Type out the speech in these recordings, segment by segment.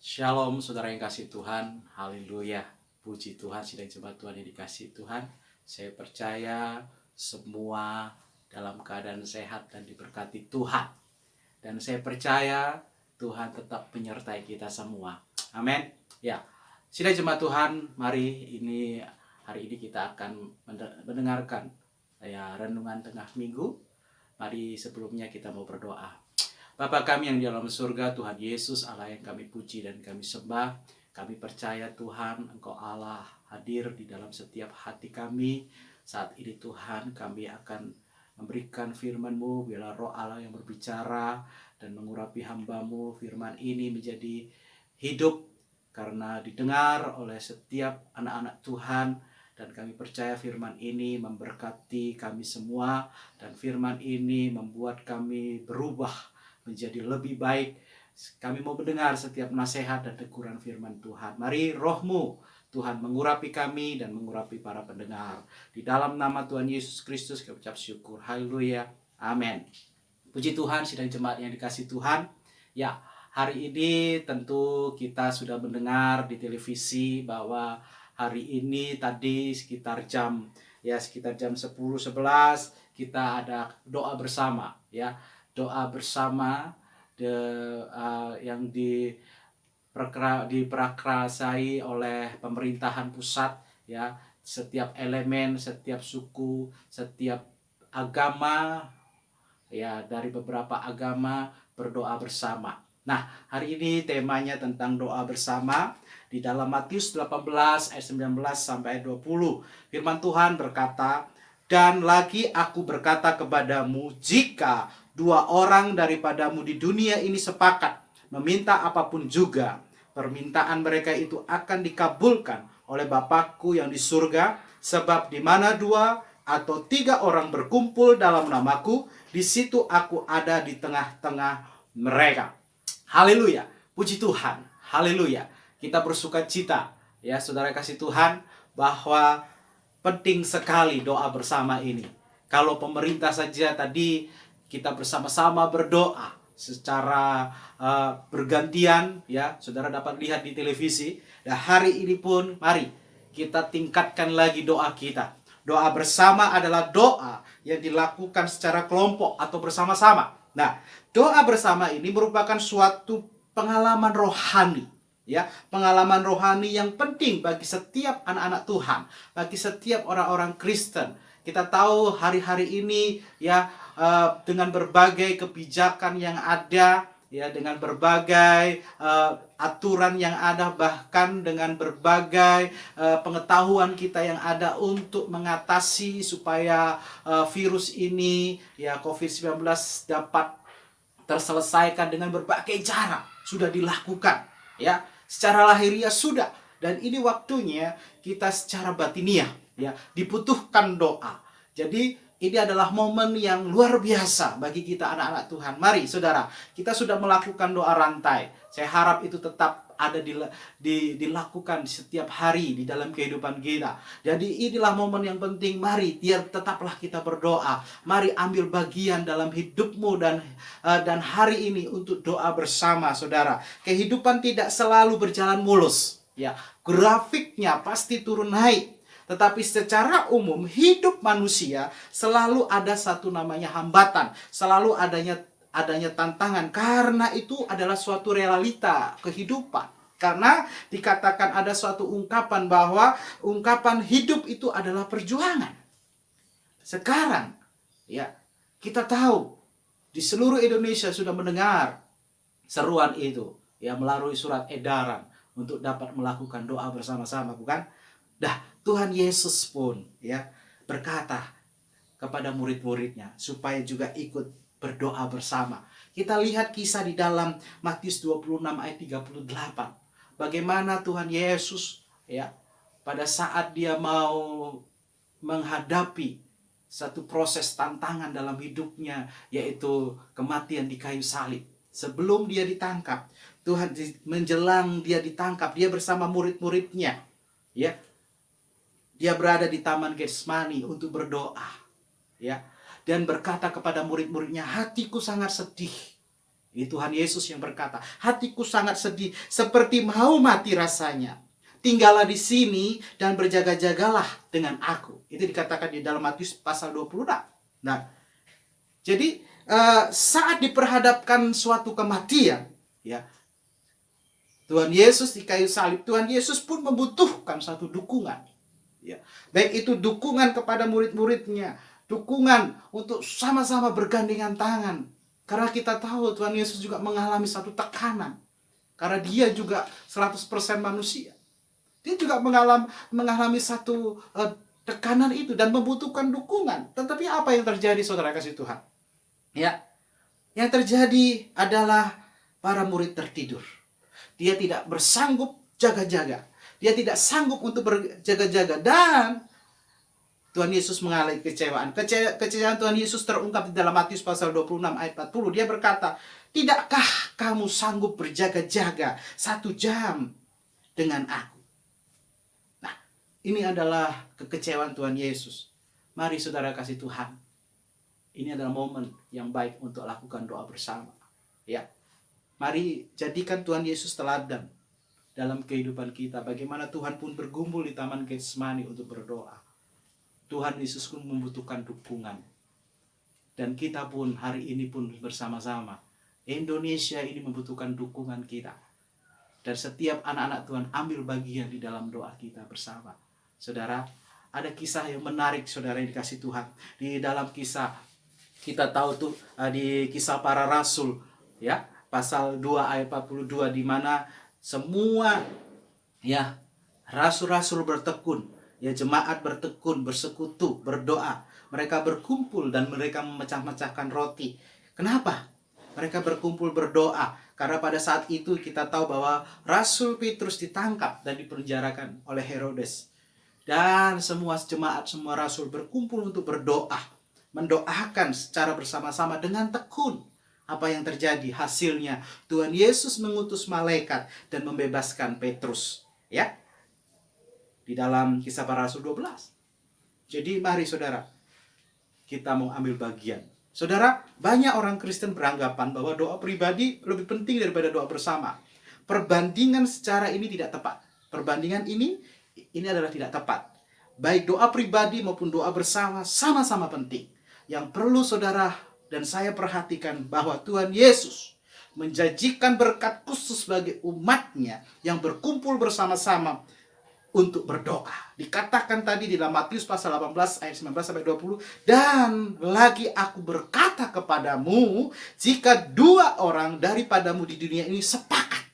Shalom saudara yang kasih Tuhan, haleluya. Puji Tuhan, sidang jemaat Tuhan yang dikasih Tuhan. Saya percaya semua dalam keadaan sehat dan diberkati Tuhan. Dan saya percaya Tuhan tetap menyertai kita semua. Amin. Ya, sidang jemaat Tuhan, hari ini kita akan mendengarkan renungan tengah minggu. Mari sebelumnya kita mau berdoa. Bapa kami yang di dalam surga, Tuhan Yesus, Allah yang kami puji dan kami sembah. Kami percaya Tuhan, Engkau Allah hadir di dalam setiap hati kami. Saat ini Tuhan, kami akan memberikan firman-Mu, biarlah Roh Allah yang berbicara dan mengurapi hamba-Mu. Firman ini menjadi hidup karena didengar oleh setiap anak-anak Tuhan. Dan kami percaya firman ini memberkati kami semua. Dan firman ini membuat kami berubah menjadi lebih baik. Kami mau mendengar setiap nasihat dan teguran firman Tuhan. Mari Roh-Mu Tuhan mengurapi kami dan mengurapi para pendengar. Di dalam nama Tuhan Yesus Kristus kami ucap syukur. Haleluya. Amin. Puji Tuhan, sidang jemaat yang dikasih Tuhan. Ya, hari ini tentu kita sudah mendengar di televisi bahwa hari ini tadi sekitar jam 10-11 kita ada doa bersama ya. Doa bersama yang diprakarsai oleh pemerintahan pusat ya, setiap elemen, setiap suku, setiap agama ya, dari beberapa agama berdoa bersama. Nah, hari ini temanya tentang doa bersama di dalam Matius 18 ayat 19 sampai 20. Firman Tuhan berkata, "Dan lagi aku berkata kepadamu, jika dua orang daripadamu di dunia ini sepakat meminta apapun juga, permintaan mereka itu akan dikabulkan oleh Bapakku yang di surga. Sebab di mana dua atau tiga orang berkumpul dalam namaku, di situ aku ada di tengah-tengah mereka." Haleluya. Puji Tuhan. Haleluya. Kita bersuka cita ya saudara kasih Tuhan, bahwa penting sekali doa bersama ini. Kalau pemerintah saja tadi kita bersama-sama berdoa secara bergantian ya, saudara dapat lihat di televisi. Dan hari ini pun mari kita tingkatkan lagi doa kita. Doa bersama adalah doa yang dilakukan secara kelompok atau bersama-sama. Nah, doa bersama ini merupakan suatu pengalaman rohani ya, pengalaman rohani yang penting bagi setiap anak-anak Tuhan, bagi setiap orang-orang Kristen. Kita tahu hari-hari ini ya, dengan berbagai kebijakan yang ada ya, dengan berbagai aturan yang ada, bahkan dengan berbagai pengetahuan kita yang ada untuk mengatasi supaya virus ini ya, COVID-19 dapat terselesaikan dengan berbagai cara sudah dilakukan ya, secara lahiriah sudah, dan ini waktunya kita secara batiniah ya, dibutuhkan doa. Jadi ini adalah momen yang luar biasa bagi kita anak-anak Tuhan. Mari saudara, kita sudah melakukan doa rantai. Saya harap itu tetap ada dilakukan setiap hari di dalam kehidupan kita. Jadi inilah momen yang penting. Mari tetaplah kita berdoa. Mari ambil bagian dalam hidupmu dan hari ini untuk doa bersama saudara. Kehidupan tidak selalu berjalan mulus ya. Grafiknya pasti turun naik. Tetapi secara umum hidup manusia selalu ada satu namanya hambatan, selalu adanya tantangan, karena itu adalah suatu realita kehidupan. Karena dikatakan ada suatu ungkapan bahwa ungkapan hidup itu adalah perjuangan. Sekarang ya, kita tahu di seluruh Indonesia sudah mendengar seruan itu ya, melalui surat edaran untuk dapat melakukan doa bersama-sama, bukan? Tuhan Yesus pun ya berkata kepada murid-muridnya supaya juga ikut berdoa bersama. Kita lihat kisah di dalam Matius 26 ayat 38. Bagaimana Tuhan Yesus ya, pada saat dia mau menghadapi satu proses tantangan dalam hidupnya, yaitu kematian di kayu salib. Sebelum dia ditangkap, Tuhan menjelang dia ditangkap, dia bersama murid-muridnya ya, dia berada di Taman Getsemani untuk berdoa ya, dan berkata kepada murid-muridnya, hatiku sangat sedih Ini Tuhan Yesus yang berkata, hatiku sangat sedih, seperti mau mati rasanya. Tinggallah di sini dan berjaga-jagalah dengan aku. Itu dikatakan di dalam Matius pasal 26. Nah, jadi saat diperhadapkan suatu kematian, ya, Tuhan Yesus di kayu salib, Tuhan Yesus pun membutuhkan satu dukungan. Ya, baik itu dukungan kepada murid-muridnya, dukungan untuk sama-sama bergandengan tangan. Karena kita tahu Tuhan Yesus juga mengalami satu tekanan. Karena dia juga 100% manusia. Dia juga mengalami satu tekanan itu dan membutuhkan dukungan. Tetapi apa yang terjadi, saudara kasih Tuhan? Ya, yang terjadi adalah para murid tertidur. Dia tidak bersanggup jaga-jaga. Dia tidak sanggup untuk berjaga-jaga. Dan Tuhan Yesus mengalami kecewaan. Kecewaan Tuhan Yesus terungkap di dalam Matius pasal 26 ayat 40. Dia berkata, tidakkah kamu sanggup berjaga-jaga 1 jam dengan aku? Nah, ini adalah kekecewaan Tuhan Yesus. Mari saudara kasih Tuhan. Ini adalah momen yang baik untuk lakukan doa bersama. Ya, mari jadikan Tuhan Yesus teladan dalam kehidupan kita. Bagaimana Tuhan pun bergumul di Taman Getsemani untuk berdoa. Tuhan Yesus pun membutuhkan dukungan. Dan kita pun hari ini pun bersama-sama. Indonesia ini membutuhkan dukungan kita. Dan setiap anak-anak Tuhan ambil bagian di dalam doa kita bersama. Saudara, ada kisah yang menarik saudara yang dikasih Tuhan. Di dalam kisah, kita tahu tuh di kisah para rasul. Ya, pasal 2 ayat 42, di mana semua ya rasul-rasul bertekun. Ya, jemaat bertekun, bersekutu, berdoa. Mereka berkumpul dan mereka memecah-mecahkan roti. Kenapa? Mereka berkumpul berdoa. Karena pada saat itu kita tahu bahwa Rasul Petrus ditangkap dan dipenjarakan oleh Herodes. Dan semua jemaat, semua rasul berkumpul untuk berdoa. Mendoakan secara bersama-sama dengan tekun. Apa yang terjadi? Hasilnya Tuhan Yesus mengutus malaikat dan membebaskan Petrus. Ya, di dalam Kisah Para Rasul 12. Jadi mari saudara, kita mau ambil bagian. Saudara, banyak orang Kristen beranggapan bahwa doa pribadi lebih penting daripada doa bersama. Perbandingan secara ini tidak tepat. Perbandingan ini adalah tidak tepat. Baik doa pribadi maupun doa bersama sama-sama penting. Yang perlu saudara dan saya perhatikan bahwa Tuhan Yesus menjanjikan berkat khusus bagi umatnya yang berkumpul bersama-sama untuk berdoa. Dikatakan tadi di dalam Matius pasal 18 ayat 19 sampai 20, dan lagi aku berkata kepadamu, jika 2 orang daripadamu di dunia ini sepakat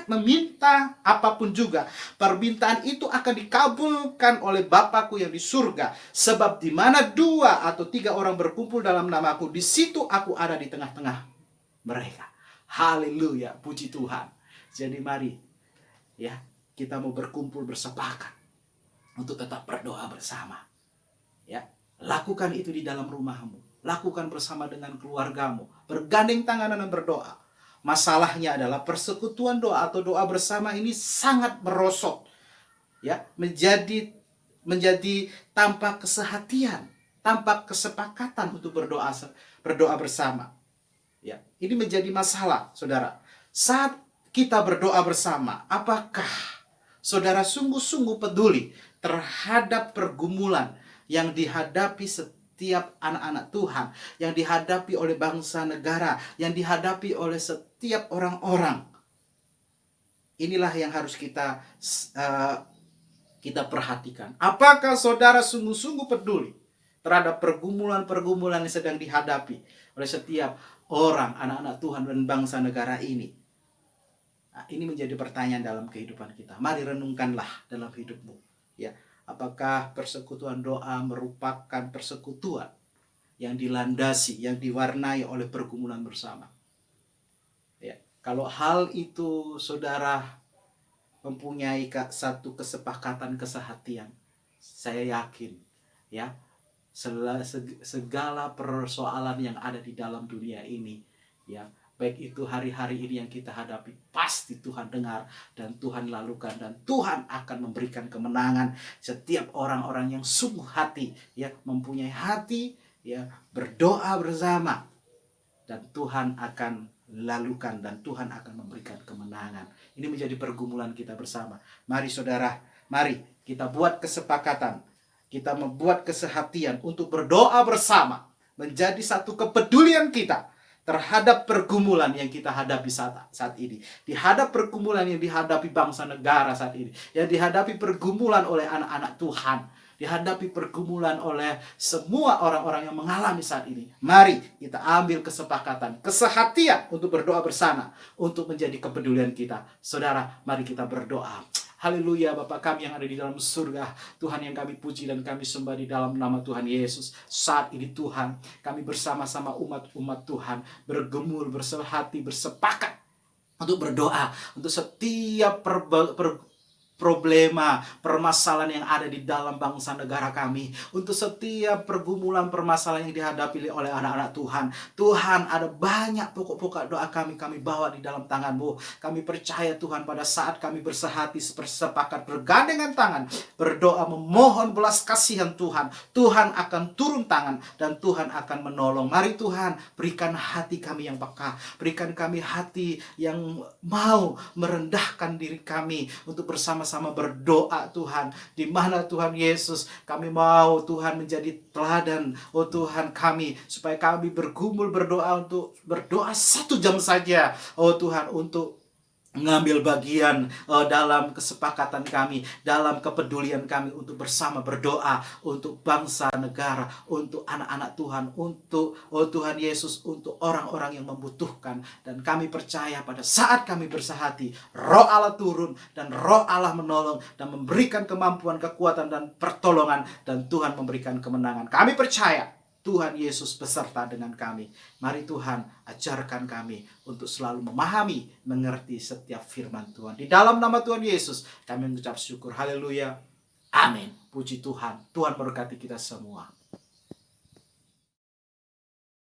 meminta apapun juga, permintaan itu akan dikabulkan oleh Bapakku yang di surga. Sebab di mana 2 atau 3 orang berkumpul dalam namaku, di situ aku ada di tengah-tengah mereka. Haleluya, puji Tuhan. Jadi mari ya, kita mau berkumpul bersepakat untuk tetap berdoa bersama. Ya, lakukan itu di dalam rumahmu. Lakukan bersama dengan keluargamu. Bergandeng tangan dan berdoa. Masalahnya adalah persekutuan doa atau doa bersama ini sangat merosot. Ya, menjadi tanpa kesehatian, tanpa kesepakatan untuk berdoa bersama. Ya, ini menjadi masalah, saudara. Saat kita berdoa bersama, apakah saudara sungguh-sungguh peduli terhadap pergumulan yang dihadapi setiap anak-anak Tuhan, yang dihadapi oleh bangsa negara, yang dihadapi oleh setiap orang-orang? Inilah yang harus kita perhatikan. Apakah saudara sungguh-sungguh peduli terhadap pergumulan-pergumulan yang sedang dihadapi oleh setiap orang, anak-anak Tuhan dan bangsa negara ini? Nah, ini menjadi pertanyaan dalam kehidupan kita. Mari renungkanlah dalam hidupmu. Ya, apakah persekutuan doa merupakan persekutuan yang dilandasi, yang diwarnai oleh pergumulan bersama? Ya, kalau hal itu saudara mempunyai satu kesepakatan kesehatian, saya yakin ya, segala persoalan yang ada di dalam dunia ini, ya, baik itu hari-hari ini yang kita hadapi, pasti Tuhan dengar dan Tuhan lakukan, dan Tuhan akan memberikan kemenangan setiap orang-orang yang sungguh hati, ya, mempunyai hati, ya, berdoa bersama dan Tuhan akan lalukan dan Tuhan akan memberikan kemenangan. Ini menjadi pergumulan kita bersama. Mari saudara, mari kita buat kesepakatan, kita membuat kesehatian untuk berdoa bersama, menjadi satu kepedulian kita terhadap pergumulan yang kita hadapi saat ini. Dihadap pergumulan yang dihadapi bangsa negara saat ini, yang dihadapi pergumulan oleh anak-anak Tuhan, dihadapi pergumulan oleh semua orang-orang yang mengalami saat ini. Mari kita ambil kesepakatan, kesehatian untuk berdoa bersama, untuk menjadi kepedulian kita. Saudara, mari kita berdoa. Haleluya, Bapa kami yang ada di dalam surga, Tuhan yang kami puji dan kami sembah di dalam nama Tuhan Yesus. Saat ini Tuhan, kami bersama-sama umat-umat Tuhan bergumul, bersehati, bersepakat untuk berdoa untuk setiap problema, permasalahan yang ada di dalam bangsa negara kami, untuk setiap pergumulan permasalahan yang dihadapi oleh anak-anak Tuhan. Tuhan, ada banyak pokok-pokok doa kami bawa di dalam tangan-Mu. Kami percaya Tuhan, pada saat kami bersehati, bersepakat, bergandengan tangan, berdoa memohon belas kasihan Tuhan, Tuhan akan turun tangan dan Tuhan akan menolong. Mari Tuhan, berikan hati kami yang peka, berikan kami hati yang mau merendahkan diri kami untuk bersama-sama berdoa Tuhan. Di mana Tuhan Yesus, kami mau Tuhan menjadi teladan, oh Tuhan kami, supaya kami bergumul berdoa untuk berdoa 1 jam saja, oh Tuhan, untuk mengambil bagian dalam kesepakatan kami, dalam kepedulian kami untuk bersama berdoa untuk bangsa negara, untuk anak-anak Tuhan, untuk Tuhan Yesus, untuk orang-orang yang membutuhkan. Dan kami percaya pada saat kami bersehati, Roh Allah turun dan Roh Allah menolong dan memberikan kemampuan, kekuatan dan pertolongan, dan Tuhan memberikan kemenangan. Kami percaya Tuhan Yesus beserta dengan kami. Mari Tuhan, ajarkan kami untuk selalu memahami, mengerti setiap firman Tuhan. Di dalam nama Tuhan Yesus, kami mengucap syukur. Haleluya. Amin. Puji Tuhan. Tuhan berkati kita semua.